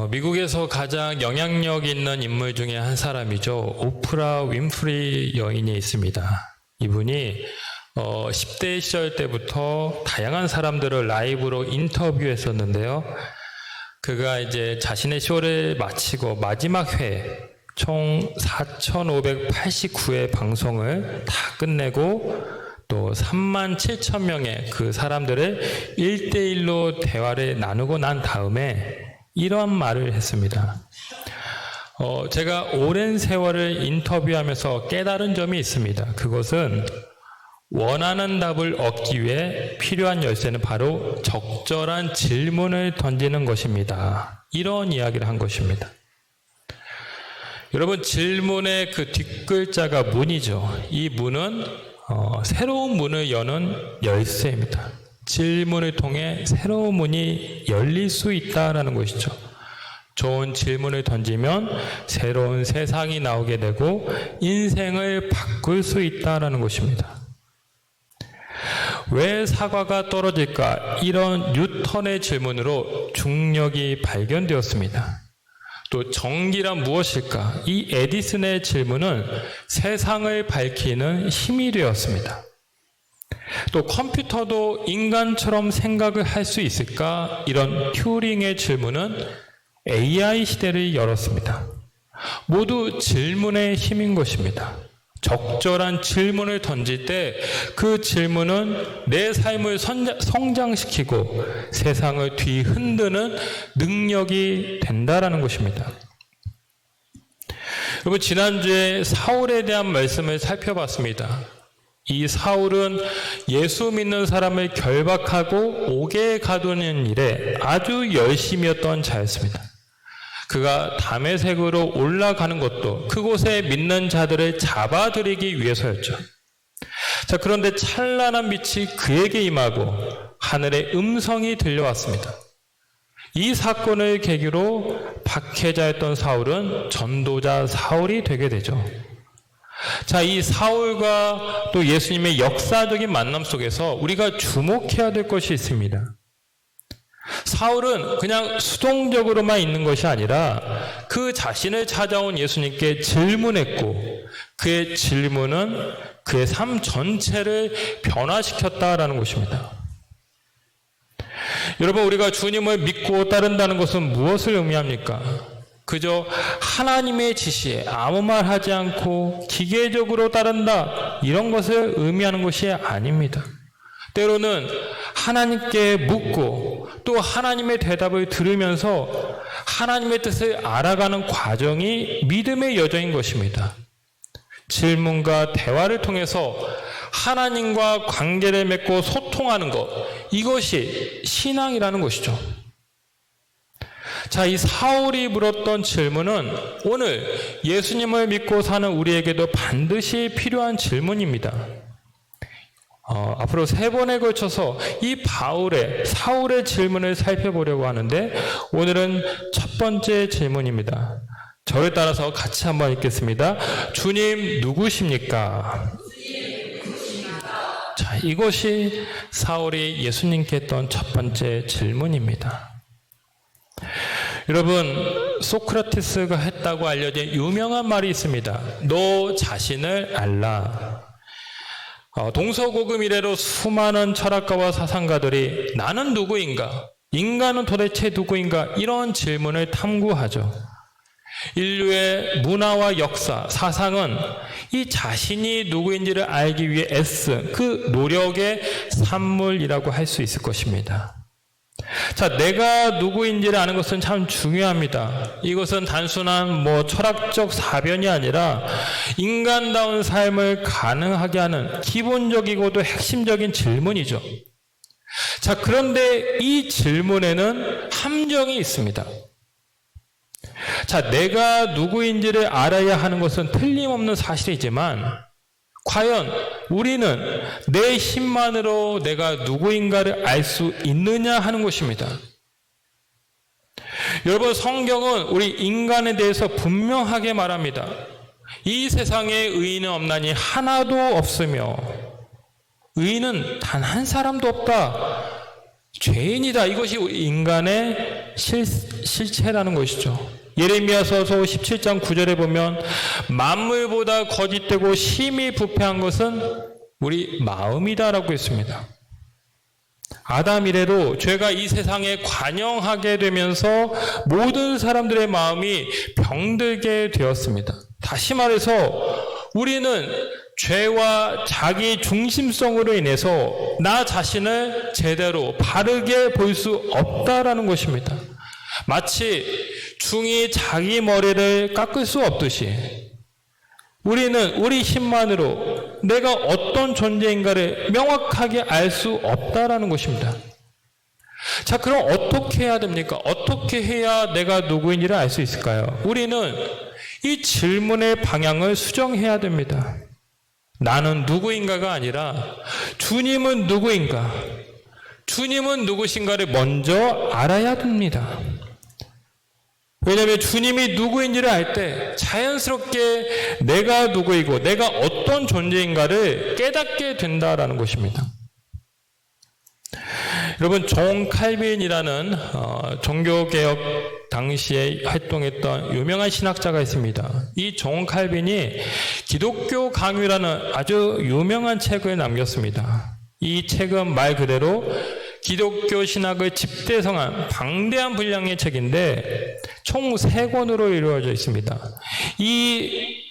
미국에서 가장 영향력 있는 인물 중에 한 사람이죠. 오프라 윈프리 여인이 있습니다. 이분이 10대 시절 때부터 다양한 사람들을 라이브로 인터뷰했었는데요. 그가 이제 자신의 쇼를 마치고 마지막 회, 총 4,589회 방송을 다 끝내고 또 37,000명의 그 사람들을 1대1로 대화를 나누고 난 다음에 이러한 말을 했습니다. 제가 오랜 세월을 인터뷰하면서 깨달은 점이 있습니다. 그것은 원하는 답을 얻기 위해 필요한 열쇠는 바로 적절한 질문을 던지는 것입니다. 이런 이야기를 한 것입니다. 여러분, 질문의 그 뒷글자가 문이죠. 이 문은 새로운 문을 여는 열쇠입니다. 질문을 통해 새로운 문이 열릴 수 있다라는 것이죠. 좋은 질문을 던지면 새로운 세상이 나오게 되고 인생을 바꿀 수 있다라는 것입니다. 왜 사과가 떨어질까? 이런 뉴턴의 질문으로 중력이 발견되었습니다. 또 전기란 무엇일까? 이 에디슨의 질문은 세상을 밝히는 힘이 되었습니다. 또 컴퓨터도 인간처럼 생각을 할 수 있을까? 이런 튜링의 질문은 AI 시대를 열었습니다. 모두 질문의 힘인 것입니다. 적절한 질문을 던질 때 그 질문은 내 삶을 성장시키고 세상을 뒤흔드는 능력이 된다라는 것입니다. 여러분, 지난주에 사울에 대한 말씀을 살펴봤습니다. 이 사울은 예수 믿는 사람을 결박하고 옥에 가두는 일에 아주 열심이었던 자였습니다. 그가 다메섹으로 올라가는 것도 그곳에 믿는 자들을 잡아들이기 위해서였죠. 자, 그런데 찬란한 빛이 그에게 임하고 하늘의 음성이 들려왔습니다. 이 사건을 계기로 박해자였던 사울은 전도자 사울이 되게 되죠. 자, 이 사울과 또 예수님의 역사적인 만남 속에서 우리가 주목해야 될 것이 있습니다. 사울은 그냥 수동적으로만 있는 것이 아니라 그 자신을 찾아온 예수님께 질문했고 그의 질문은 그의 삶 전체를 변화시켰다라는 것입니다. 여러분, 우리가 주님을 믿고 따른다는 것은 무엇을 의미합니까? 그저 하나님의 지시에 아무 말 하지 않고 기계적으로 따른다, 이런 것을 의미하는 것이 아닙니다. 때로는 하나님께 묻고 또 하나님의 대답을 들으면서 하나님의 뜻을 알아가는 과정이 믿음의 여정인 것입니다. 질문과 대화를 통해서 하나님과 관계를 맺고 소통하는 것, 이것이 신앙이라는 것이죠. 자, 이 사울이 물었던 질문은 오늘 예수님을 믿고 사는 우리에게도 반드시 필요한 질문입니다. 앞으로 3번에 걸쳐서 이 사울의 질문을 살펴보려고 하는데 오늘은 첫 번째 질문입니다. 저를 따라서 같이 한번 읽겠습니다. 주님 누구십니까? 자, 이것이 사울이 예수님께 했던 첫 번째 질문입니다. 여러분, 소크라테스가 했다고 알려진 유명한 말이 있습니다. 너 자신을 알라. 동서고금 이래로 수많은 철학가와 사상가들이 나는 누구인가? 인간은 도대체 누구인가? 이런 질문을 탐구하죠. 인류의 문화와 역사, 사상은 이 자신이 누구인지를 알기 위해 애쓴 그 노력의 산물이라고 할 수 있을 것입니다. 자, 내가 누구인지를 아는 것은 참 중요합니다. 이것은 단순한 철학적 사변이 아니라 인간다운 삶을 가능하게 하는 기본적이고도 핵심적인 질문이죠. 자, 그런데 이 질문에는 함정이 있습니다. 자, 내가 누구인지를 알아야 하는 것은 틀림없는 사실이지만 과연 우리는 내 힘만으로 내가 누구인가를 알 수 있느냐 하는 것입니다. 여러분, 성경은 우리 인간에 대해서 분명하게 말합니다. 이 세상에 의인은 없나니 하나도 없으며 의인은 단 한 사람도 없다. 죄인이다. 이것이 인간의 실체라는 것이죠. 예레미야서서 17장 9절에 보면 만물보다 거짓되고 심히 부패한 것은 우리 마음이다라고 했습니다. 아담 이래로 죄가 이 세상에 관영하게 되면서 모든 사람들의 마음이 병들게 되었습니다. 다시 말해서 우리는 죄와 자기 중심성으로 인해서 나 자신을 제대로 바르게 볼 수 없다라는 것입니다. 마치 중이 자기 머리를 깎을 수 없듯이 우리는 우리 힘만으로 내가 어떤 존재인가를 명확하게 알 수 없다라는 것입니다. 자, 그럼 어떻게 해야 됩니까? 어떻게 해야 내가 누구인지를 알 수 있을까요? 우리는 이 질문의 방향을 수정해야 됩니다. 나는 누구인가가 아니라 주님은 누구인가? 주님은 누구신가를 먼저 알아야 됩니다. 왜냐하면 주님이 누구인지를 알 때 자연스럽게 내가 누구이고 내가 어떤 존재인가를 깨닫게 된다라는 것입니다. 여러분, 존 칼빈이라는 종교개혁 당시에 활동했던 유명한 신학자가 있습니다. 이 존 칼빈이 기독교 강요라는 아주 유명한 책을 남겼습니다. 이 책은 말 그대로 기독교 신학을 집대성한 방대한 분량의 책인데 총 3권으로 이루어져 있습니다. 이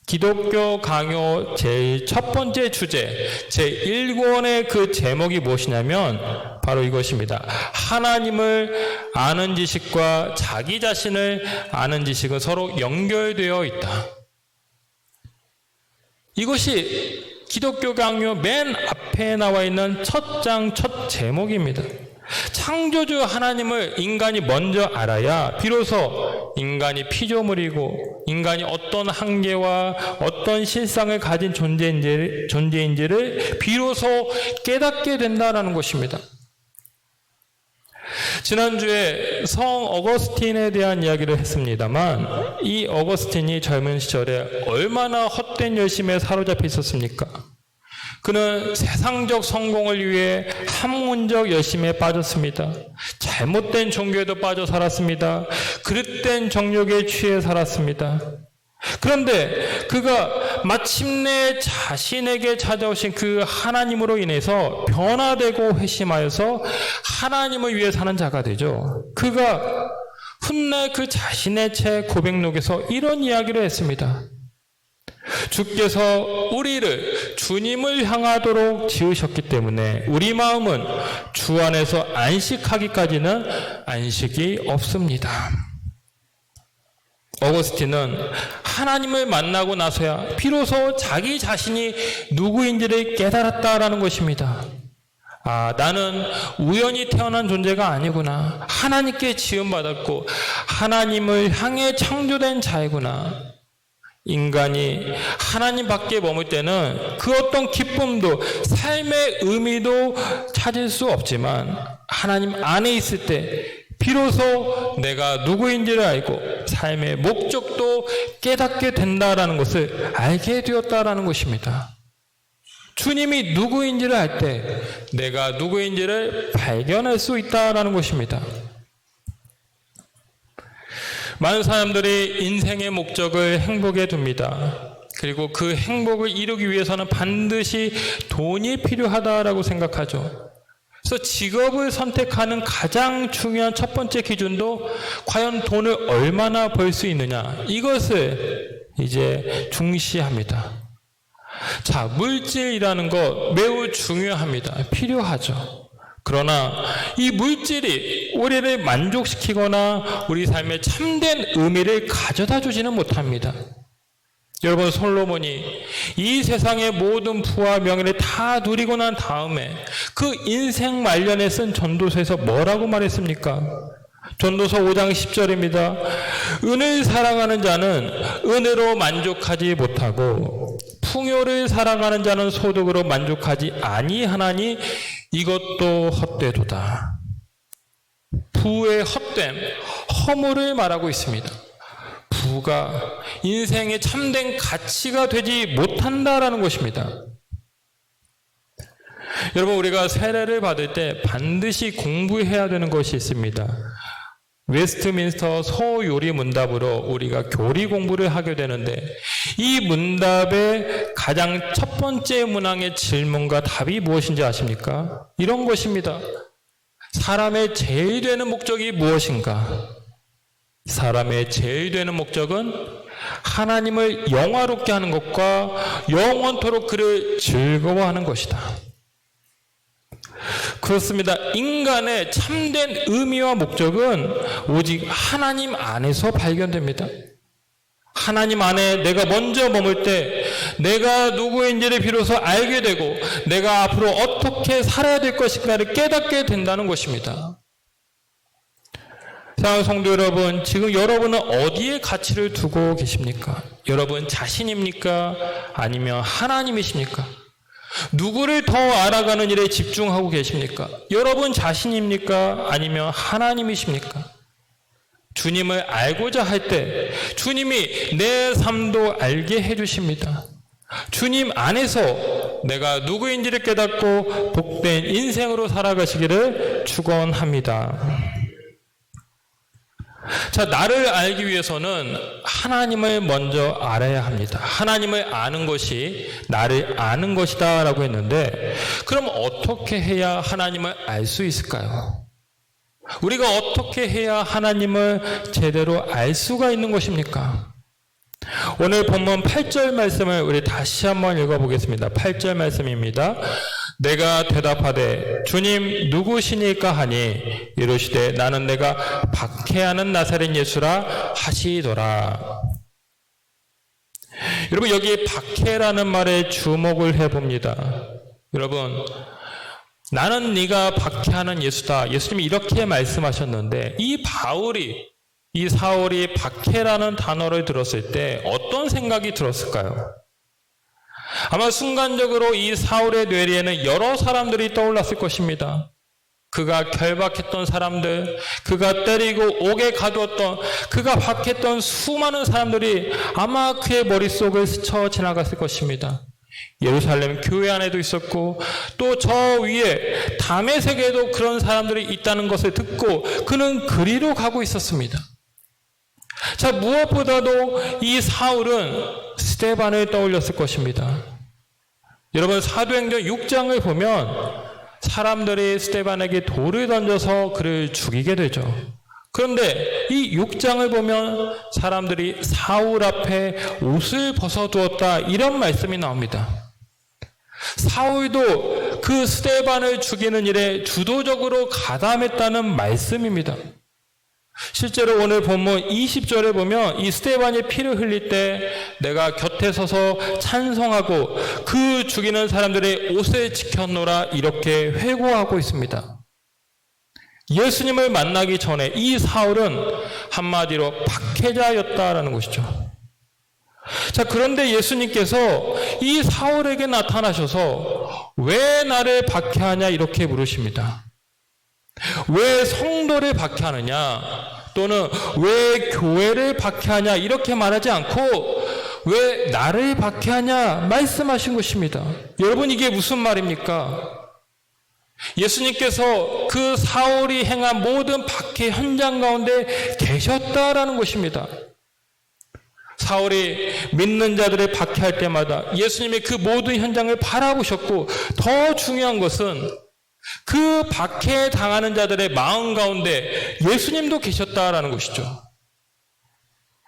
기독교 강요 제일 첫 번째 주제, 제1권의 그 제목이 무엇이냐면 바로 이것입니다. 하나님을 아는 지식과 자기 자신을 아는 지식은 서로 연결되어 있다. 이것이 기독교 강요 맨 앞에 나와 있는 첫 장 첫 제목입니다. 창조주 하나님을 인간이 먼저 알아야 비로소 인간이 피조물이고 인간이 어떤 한계와 어떤 실상을 가진 존재인지를 비로소 깨닫게 된다는 것입니다. 지난주에 성 어거스틴에 대한 이야기를 했습니다만 이 어거스틴이 젊은 시절에 얼마나 헛된 열심에 사로잡혀 있었습니까? 그는 세상적 성공을 위해 학문적 열심에 빠졌습니다. 잘못된 종교에도 빠져 살았습니다. 그릇된 정욕에 취해 살았습니다. 그런데 그가 마침내 자신에게 찾아오신 그 하나님으로 인해서 변화되고 회심하여서 하나님을 위해 사는 자가 되죠. 그가 훗날 그 자신의 책 고백록에서 이런 이야기를 했습니다. 주께서 우리를 주님을 향하도록 지으셨기 때문에 우리 마음은 주 안에서 안식하기까지는 안식이 없습니다. 어거스틴은 하나님을 만나고 나서야 비로소 자기 자신이 누구인지를 깨달았다라는 것입니다. 아, 나는 우연히 태어난 존재가 아니구나. 하나님께 지음받았고 하나님을 향해 창조된 자이구나. 인간이 하나님 밖에 머물 때는 그 어떤 기쁨도 삶의 의미도 찾을 수 없지만 하나님 안에 있을 때 비로소 내가 누구인지를 알고 삶의 목적도 깨닫게 된다라는 것을 알게 되었다라는 것입니다. 주님이 누구인지를 알 때 내가 누구인지를 발견할 수 있다라는 것입니다. 많은 사람들이 인생의 목적을 행복에 둡니다. 그리고 그 행복을 이루기 위해서는 반드시 돈이 필요하다라고 생각하죠. 그래서 직업을 선택하는 가장 중요한 첫 번째 기준도 과연 돈을 얼마나 벌 수 있느냐, 이것을 이제 중시합니다. 자, 물질이라는 것 매우 중요합니다. 필요하죠. 그러나 이 물질이 우리를 만족시키거나 우리 삶에 참된 의미를 가져다 주지는 못합니다. 여러분, 솔로몬이 이 세상의 모든 부와 명예를 다 누리고 난 다음에 그 인생 말년에 쓴 전도서에서 뭐라고 말했습니까? 전도서 5장 10절입니다. 은을 사랑하는 자는 은으로 만족하지 못하고 풍요를 사랑하는 자는 소득으로 만족하지 아니하나니 이것도 헛되도다. 부의 헛됨, 허물을 말하고 있습니다. 부가 인생의 참된 가치가 되지 못한다라는 것입니다. 여러분, 우리가 세례를 받을 때 반드시 공부해야 되는 것이 있습니다. 웨스트민스터 소요리 문답으로 우리가 교리 공부를 하게 되는데, 이 문답의 가장 첫 번째 문항의 질문과 답이 무엇인지 아십니까? 이런 것입니다. 사람의 제일 되는 목적이 무엇인가? 사람의 제일 되는 목적은 하나님을 영화롭게 하는 것과 영원토록 그를 즐거워하는 것이다. 그렇습니다. 인간의 참된 의미와 목적은 오직 하나님 안에서 발견됩니다. 하나님 안에 내가 먼저 머물 때 내가 누구인지를 비로소 알게 되고 내가 앞으로 어떻게 살아야 될 것인가를 깨닫게 된다는 것입니다. 사랑하는 성도 여러분, 지금 여러분은 어디에 가치를 두고 계십니까? 여러분 자신입니까? 아니면 하나님이십니까? 누구를 더 알아가는 일에 집중하고 계십니까? 여러분 자신입니까? 아니면 하나님이십니까? 주님을 알고자 할 때 주님이 내 삶도 알게 해주십니다. 주님 안에서 내가 누구인지를 깨닫고 복된 인생으로 살아가시기를 축원합니다. 자, 나를 알기 위해서는 하나님을 먼저 알아야 합니다. 하나님을 아는 것이 나를 아는 것이다 라고 했는데, 그럼 어떻게 해야 하나님을 알 수 있을까요? 우리가 어떻게 해야 하나님을 제대로 알 수가 있는 것입니까? 오늘 본문 8절 말씀을 우리 다시 한번 읽어보겠습니다. 8절 말씀입니다. 내가 대답하되 주님 누구시니까 하니 이르시되 나는 내가 박해하는 나사렛 예수라 하시더라. 여러분, 여기 박해라는 말에 주목을 해봅니다. 여러분, 나는 네가 박해하는 예수다. 예수님이 이렇게 말씀하셨는데, 이 사울이 박해라는 단어를 들었을 때 어떤 생각이 들었을까요? 아마 순간적으로 이 사울의 뇌리에는 여러 사람들이 떠올랐을 것입니다. 그가 결박했던 사람들, 그가 때리고 옥에 가두었던, 그가 박했던 수많은 사람들이 아마 그의 머릿속을 스쳐 지나갔을 것입니다. 예루살렘 교회 안에도 있었고 또 저 위에 다메섹에도 그런 사람들이 있다는 것을 듣고 그는 그리로 가고 있었습니다. 자, 무엇보다도 이 사울은 스데반을 떠올렸을 것입니다. 여러분, 사도행전 6장을 보면 사람들이 스데반에게 돌을 던져서 그를 죽이게 되죠. 그런데 이 6장을 보면 사람들이 사울 앞에 옷을 벗어두었다, 이런 말씀이 나옵니다. 사울도 그 스데반을 죽이는 일에 주도적으로 가담했다는 말씀입니다. 실제로 오늘 본문 20절에 보면 이 스데반이 피를 흘릴 때 내가 곁에 서서 찬송하고 그 죽이는 사람들의 옷을 지켰노라, 이렇게 회고하고 있습니다. 예수님을 만나기 전에 이 사울은 한마디로 박해자였다라는 것이죠. 자, 그런데 예수님께서 이 사울에게 나타나셔서 왜 나를 박해하냐 이렇게 물으십니다. 왜 성도를 박해하느냐, 또는 왜 교회를 박해하냐 이렇게 말하지 않고 왜 나를 박해하냐 말씀하신 것입니다. 여러분, 이게 무슨 말입니까? 예수님께서 그 사울이 행한 모든 박해 현장 가운데 계셨다라는 것입니다. 사울이 믿는 자들을 박해할 때마다 예수님이 그 모든 현장을 바라보셨고, 더 중요한 것은 그 박해 당하는 자들의 마음 가운데 예수님도 계셨다라는 것이죠.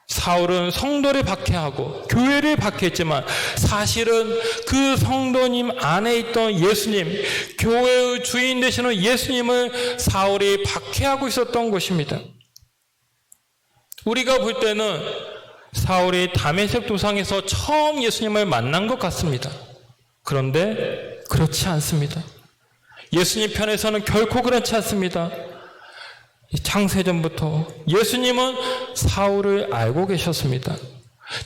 사울은 성도를 박해하고 교회를 박해했지만 사실은 그 성도님 안에 있던 예수님, 교회의 주인 되시는 예수님을 사울이 박해하고 있었던 것입니다. 우리가 볼 때는 사울이 다메섹 도상에서 처음 예수님을 만난 것 같습니다. 그런데 그렇지 않습니다. 예수님 편에서는 결코 그렇지 않습니다. 창세전부터 예수님은 사울을 알고 계셨습니다.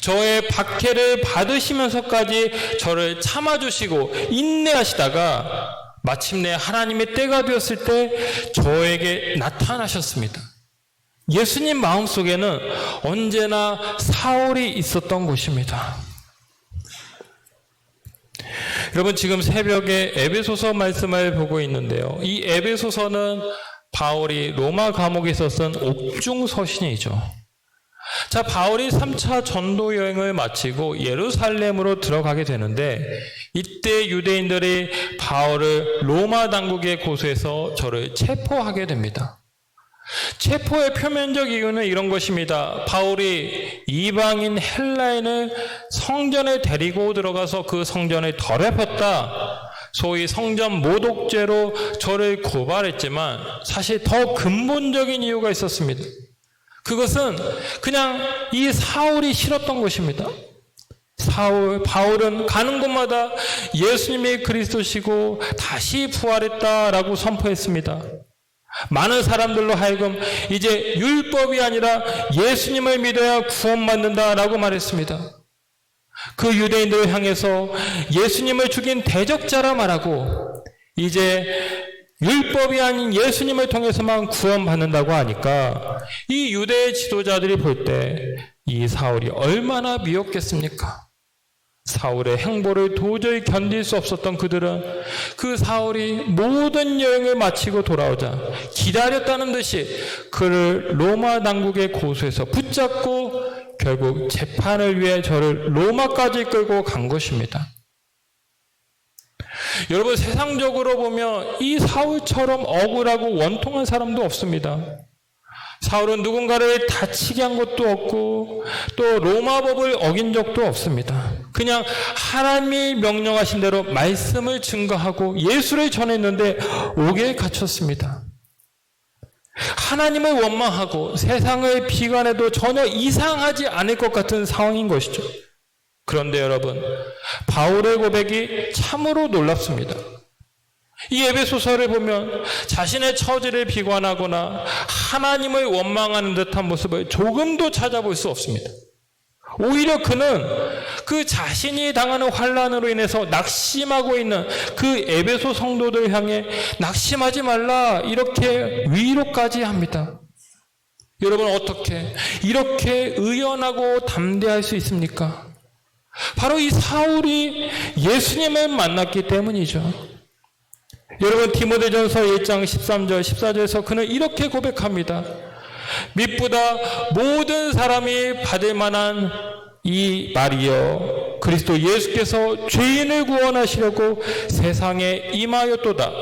저의 박해를 받으시면서까지 저를 참아주시고 인내하시다가 마침내 하나님의 때가 되었을 때 저에게 나타나셨습니다. 예수님 마음속에는 언제나 사울이 있었던 것입니다. 여러분, 지금 새벽에 에베소서 말씀을 보고 있는데요. 이 에베소서는 바울이 로마 감옥에서 쓴 옥중 서신이죠. 자, 바울이 3차 전도 여행을 마치고 예루살렘으로 들어가게 되는데 이때 유대인들이 바울을 로마 당국에 고소해서 저를 체포하게 됩니다. 체포의 표면적 이유는 이런 것입니다. 바울이 이방인 헬라인을 성전에 데리고 들어가서 그 성전을 더럽혔다, 소위 성전 모독죄로 저를 고발했지만 사실 더 근본적인 이유가 있었습니다. 그것은 그냥 이 사울이 싫었던 것입니다. 바울은 가는 곳마다 예수님이 그리스도시고 다시 부활했다라고 선포했습니다. 많은 사람들로 하여금 이제 율법이 아니라 예수님을 믿어야 구원받는다라고 말했습니다. 그 유대인들을 향해서 예수님을 죽인 대적자라 말하고 이제 율법이 아닌 예수님을 통해서만 구원받는다고 하니까 이 유대의 지도자들이 볼 때 이 사울이 얼마나 미웠겠습니까? 사울의 행보를 도저히 견딜 수 없었던 그들은 그 사울이 모든 여행을 마치고 돌아오자 기다렸다는 듯이 그를 로마 당국에 고소해서 붙잡고 결국 재판을 위해 저를 로마까지 끌고 간 것입니다. 여러분, 세상적으로 보면 이 사울처럼 억울하고 원통한 사람도 없습니다. 사울은 누군가를 다치게 한 것도 없고 또 로마법을 어긴 적도 없습니다. 그냥 하나님이 명령하신 대로 말씀을 증거하고 예수를 전했는데 옥에 갇혔습니다. 하나님을 원망하고 세상을 비관해도 전혀 이상하지 않을 것 같은 상황인 것이죠. 그런데 여러분, 바울의 고백이 참으로 놀랍습니다. 이 에베소서를 보면 자신의 처지를 비관하거나 하나님을 원망하는 듯한 모습을 조금도 찾아볼 수 없습니다. 오히려 그는 그 자신이 당하는 환난으로 인해서 낙심하고 있는 그 에베소 성도들 향해 낙심하지 말라 이렇게 위로까지 합니다. 여러분, 어떻게 이렇게 의연하고 담대할 수 있습니까? 바로 이 사울이 예수님을 만났기 때문이죠. 여러분, 디모데전서 1장 13절 14절에서 그는 이렇게 고백합니다. mit보다 모든 사람이 받을 만한 이 말이여, 그리스도 예수께서 죄인을 구원하시려고 세상에 임하였도다.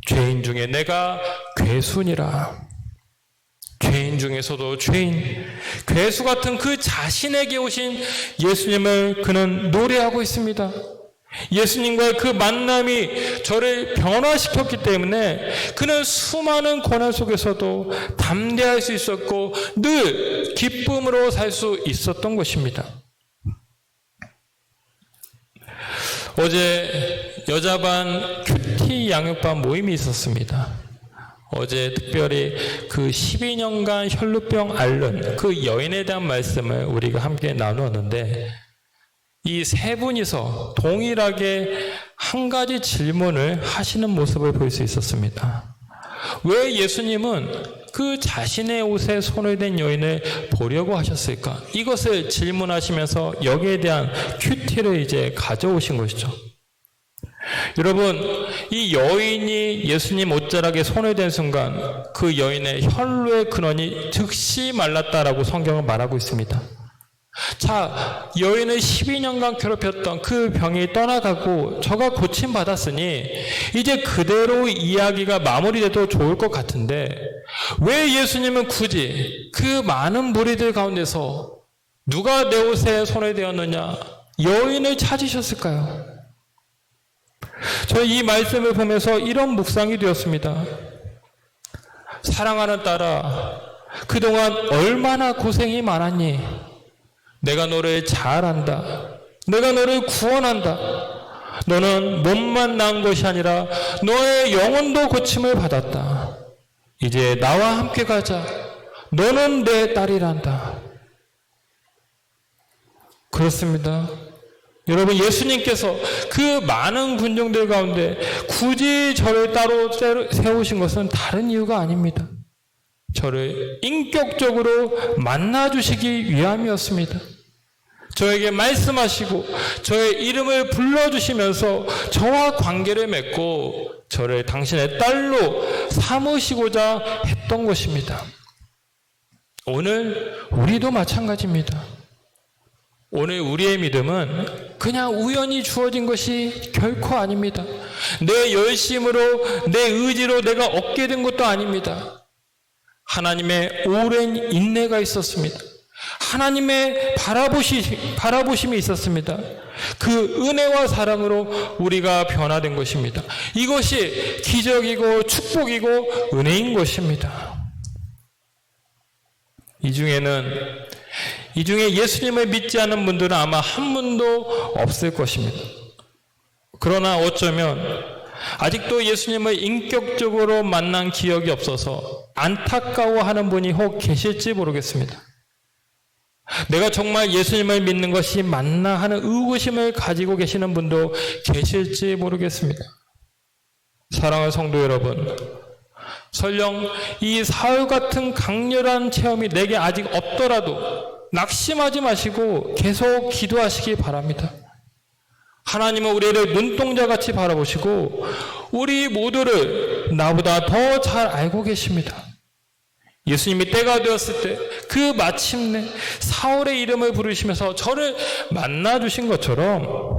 죄인 중에 내가 괴수니라. 죄인 중에서도 죄인, 괴수 같은 그 자신에게 오신 예수님을 그는 노래하고 있습니다. 예수님과의 그 만남이 저를 변화시켰기 때문에 그는 수많은 고난 속에서도 담대할 수 있었고 늘 기쁨으로 살 수 있었던 것입니다. 어제 여자반 큐티 양육반 모임이 있었습니다. 어제 특별히 그 12년간 혈루병 앓는 그 여인에 대한 말씀을 우리가 함께 나누었는데 이 세 분이서 동일하게 한 가지 질문을 하시는 모습을 볼 수 있었습니다. 왜 예수님은 그 자신의 옷에 손을 댄 여인을 보려고 하셨을까? 이것을 질문하시면서 여기에 대한 큐티를 이제 가져오신 것이죠. 여러분, 이 여인이 예수님 옷자락에 손을 댄 순간 그 여인의 혈루의 근원이 즉시 말랐다라고 성경은 말하고 있습니다. 자, 여인을 12년간 괴롭혔던 그 병이 떠나가고 저가 고침받았으니 이제 그대로 이야기가 마무리돼도 좋을 것 같은데 왜 예수님은 굳이 그 많은 무리들 가운데서 누가 내 옷에 손을 대었느냐 여인을 찾으셨을까요? 저희 이 말씀을 보면서 이런 묵상이 되었습니다. 사랑하는 딸아, 그동안 얼마나 고생이 많았니? 내가 너를 잘 안다. 내가 너를 구원한다. 너는 몸만 나은 것이 아니라 너의 영혼도 고침을 받았다. 이제 나와 함께 가자. 너는 내 딸이란다. 그렇습니다. 여러분, 예수님께서 그 많은 군중들 가운데 굳이 저를 따로 세우신 것은 다른 이유가 아닙니다. 저를 인격적으로 만나주시기 위함이었습니다. 저에게 말씀하시고 저의 이름을 불러주시면서 저와 관계를 맺고 저를 당신의 딸로 삼으시고자 했던 것입니다. 오늘 우리도 마찬가지입니다. 오늘 우리의 믿음은 그냥 우연히 주어진 것이 결코 아닙니다. 내 열심으로, 내 의지로 내가 얻게 된 것도 아닙니다. 하나님의 오랜 인내가 있었습니다. 하나님의 바라보심이 있었습니다. 그 은혜와 사랑으로 우리가 변화된 것입니다. 이것이 기적이고 축복이고 은혜인 것입니다. 이 중에 예수님을 믿지 않은 분들은 아마 한 분도 없을 것입니다. 그러나 어쩌면 아직도 예수님을 인격적으로 만난 기억이 없어서 안타까워하는 분이 혹 계실지 모르겠습니다. 내가 정말 예수님을 믿는 것이 맞나 하는 의구심을 가지고 계시는 분도 계실지 모르겠습니다. 사랑하는 성도 여러분, 설령 이 사울 같은 강렬한 체험이 내게 아직 없더라도 낙심하지 마시고 계속 기도하시기 바랍니다. 하나님은 우리를 눈동자같이 바라보시고 우리 모두를 나보다 더 잘 알고 계십니다. 예수님이 때가 되었을 때 그 마침내 사울의 이름을 부르시면서 저를 만나주신 것처럼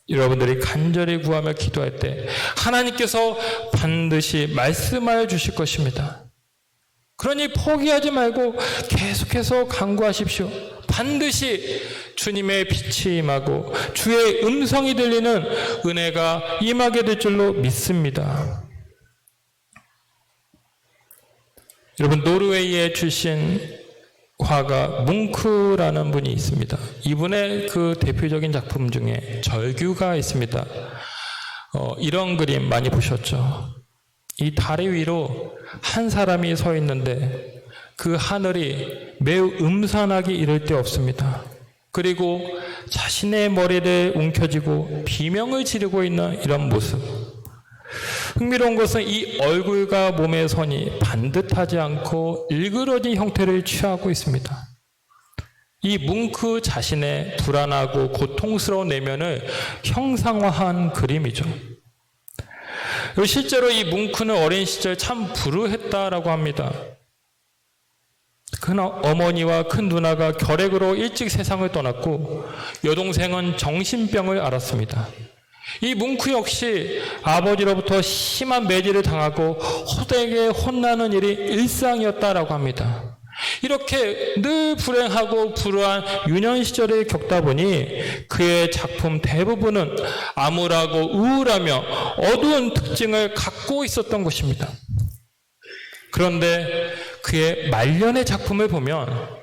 여러분들이 간절히 구하며 기도할 때 하나님께서 반드시 말씀하여 주실 것입니다. 그러니 포기하지 말고 계속해서 간구하십시오. 반드시 주님의 빛이 임하고 주의 음성이 들리는 은혜가 임하게 될 줄로 믿습니다. 여러분, 노르웨이에 출신 화가 뭉크라는 분이 있습니다. 이분의 그 대표적인 작품 중에 절규가 있습니다. 이런 그림 많이 보셨죠? 이 다리 위로 한 사람이 서 있는데 그 하늘이 매우 음산하기 이를 데 없습니다. 그리고 자신의 머리를 움켜쥐고 비명을 지르고 있는 이런 모습. 흥미로운 것은 이 얼굴과 몸의 선이 반듯하지 않고 일그러진 형태를 취하고 있습니다. 이 뭉크 자신의 불안하고 고통스러운 내면을 형상화한 그림이죠. 실제로 이 뭉크는 어린 시절 참 불우했다라고 합니다. 큰 어머니와 큰 누나가 결핵으로 일찍 세상을 떠났고 여동생은 정신병을 앓았습니다. 이 뭉크 역시 아버지로부터 심한 매질을 당하고 호되게 혼나는 일이 일상이었다라고 합니다. 이렇게 늘 불행하고 불우한 유년 시절을 겪다 보니 그의 작품 대부분은 암울하고 우울하며 어두운 특징을 갖고 있었던 것입니다. 그런데 그의 말년의 작품을 보면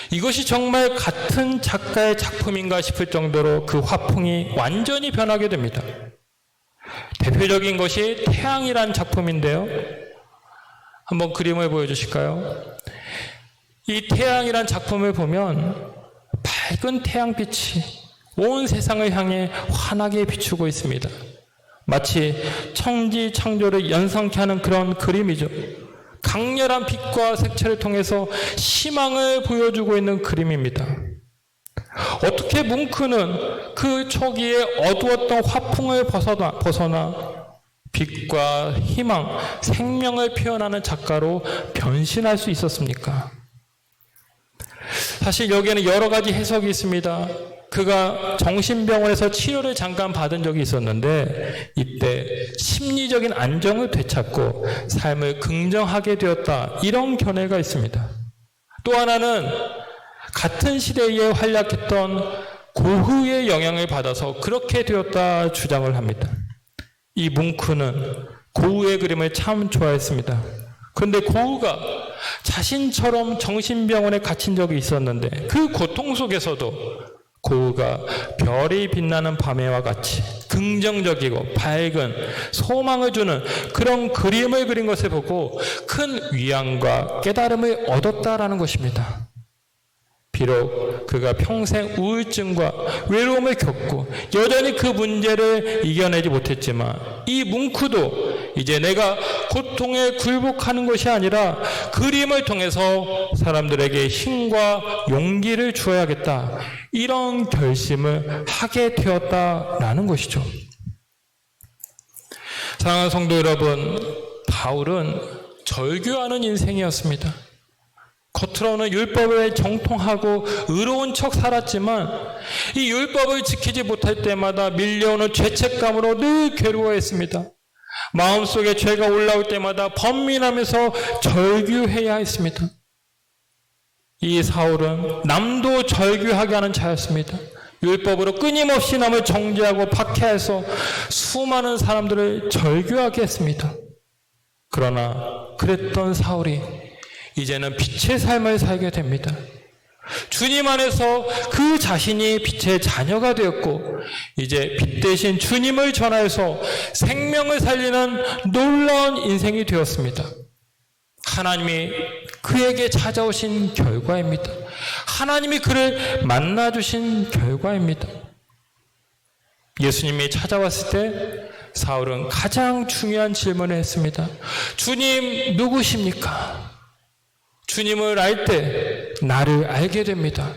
이것이 정말 같은 작가의 작품인가 싶을 정도로 그 화풍이 완전히 변하게 됩니다. 대표적인 것이 태양이란 작품인데요. 한번 그림을 보여주실까요? 이 태양이란 작품을 보면 밝은 태양빛이 온 세상을 향해 환하게 비추고 있습니다. 마치 천지 창조를 연상케 하는 그런 그림이죠. 강렬한 빛과 색채를 통해서 희망을 보여주고 있는 그림입니다. 어떻게 뭉크는 그 초기에 어두웠던 화풍을 벗어나 빛과 희망, 생명을 표현하는 작가로 변신할 수 있었습니까? 사실 여기에는 여러 가지 해석이 있습니다. 그가 정신병원에서 치료를 잠깐 받은 적이 있었는데 이때 심리적인 안정을 되찾고 삶을 긍정하게 되었다, 이런 견해가 있습니다. 또 하나는 같은 시대에 활약했던 고흐의 영향을 받아서 그렇게 되었다 주장을 합니다. 이 뭉크는 고흐의 그림을 참 좋아했습니다. 그런데 고흐가 자신처럼 정신병원에 갇힌 적이 있었는데 그 고통 속에서도 고흐가 별이 빛나는 밤에와 같이 긍정적이고 밝은 소망을 주는 그런 그림을 그린 것을 보고 큰 위안과 깨달음을 얻었다라는 것입니다. 비록 그가 평생 우울증과 외로움을 겪고 여전히 그 문제를 이겨내지 못했지만 이 뭉크도 이제 내가 고통에 굴복하는 것이 아니라 그림을 통해서 사람들에게 힘과 용기를 주어야겠다. 이런 결심을 하게 되었다라는 것이죠. 사랑하는 성도 여러분, 바울은 절규하는 인생이었습니다. 겉으로는 율법에 정통하고 의로운 척 살았지만 이 율법을 지키지 못할 때마다 밀려오는 죄책감으로 늘 괴로워했습니다. 마음속에 죄가 올라올 때마다 번민하면서 절규해야 했습니다. 이 사울은 남도 절규하게 하는 자였습니다. 율법으로 끊임없이 남을 정죄하고 박해해서 수많은 사람들을 절규하게 했습니다. 그러나 그랬던 사울이 이제는 빛의 삶을 살게 됩니다. 주님 안에서 그 자신이 빛의 자녀가 되었고 이제 빛 대신 주님을 전하여서 생명을 살리는 놀라운 인생이 되었습니다. 하나님이 그에게 찾아오신 결과입니다. 하나님이 그를 만나주신 결과입니다. 예수님이 찾아왔을 때 사울은 가장 중요한 질문을 했습니다. 주님 누구십니까? 주님을 알 때 나를 알게 됩니다.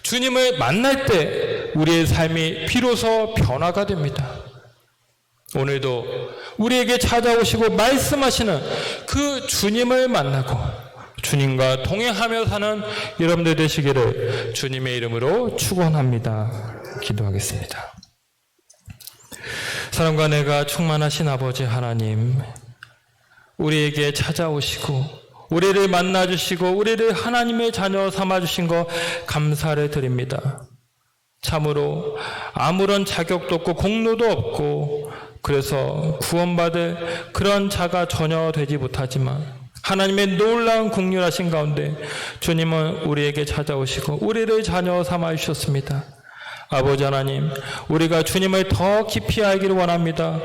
주님을 만날 때 우리의 삶이 비로소 변화가 됩니다. 오늘도 우리에게 찾아오시고 말씀하시는 그 주님을 만나고 주님과 동행하며 사는 여러분들 되시기를 주님의 이름으로 축원합니다. 기도하겠습니다. 사랑과 내가 충만하신 아버지 하나님, 우리에게 찾아오시고 우리를 만나주시고 우리를 하나님의 자녀 삼아주신 것 감사를 드립니다. 참으로 아무런 자격도 없고 공로도 없고 그래서 구원받을 그런 자가 전혀 되지 못하지만 하나님의 놀라운 긍휼하신 가운데 주님은 우리에게 찾아오시고 우리를 자녀 삼아 주셨습니다. 아버지 하나님, 우리가 주님을 더 깊이 알기를 원합니다.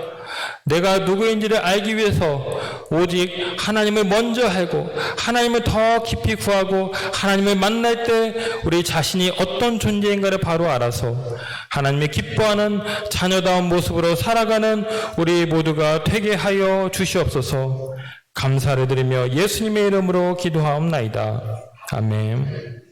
내가 누구인지를 알기 위해서 오직 하나님을 먼저 알고 하나님을 더 깊이 구하고 하나님을 만날 때 우리 자신이 어떤 존재인가를 바로 알아서 하나님의 기뻐하는 자녀다운 모습으로 살아가는 우리 모두가 되게 하여 주시옵소서. 감사를 드리며 예수님의 이름으로 기도하옵나이다. 아멘.